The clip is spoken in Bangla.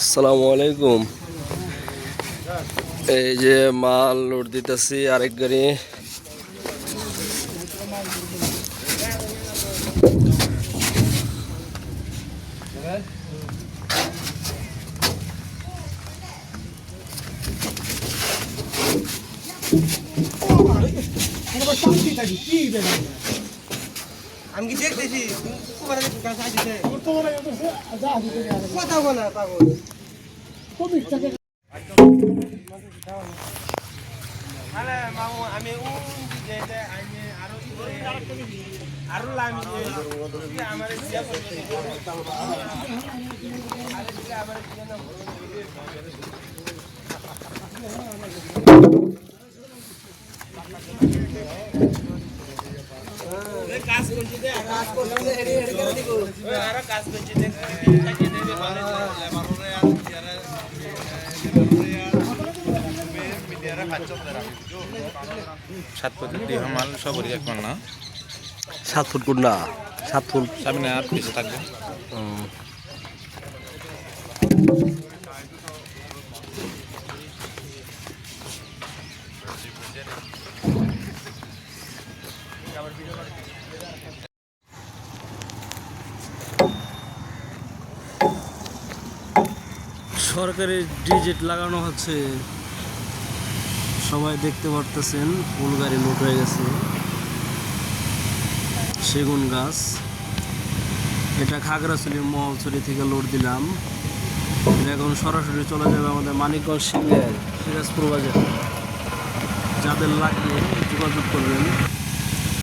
আসসালামু আলাইকুম। এই যে মাল লোড দিতেছি আরেক গাড়ি। আমি কি দেখতেছি কথা বলা পাগল মামু আমি আরো লামি আমার কাজ করছি কাজ করছি আর কাজ করছি সাত ফুট দিয়ে মাল সবরই এক মাল না 7 ফুট কোনটা 7 ফুট সামনে আর পিছু থাকবে। সরকারি ডিজিট লাগানো হচ্ছে, সবাই দেখতে পারতেছেন। ফুল গাড়ি লোড হয়ে গেছে, সেগুন গাছ। এটা খাগড়াছড়ি মহলছড়ি থেকে লোড দিলাম। এটা এখন সরাসরি চলে যাবে আমাদের মানিকগঞ্জ সিরাজপুর বাজার। যাদের লাগবে যোগাযোগ করবেন।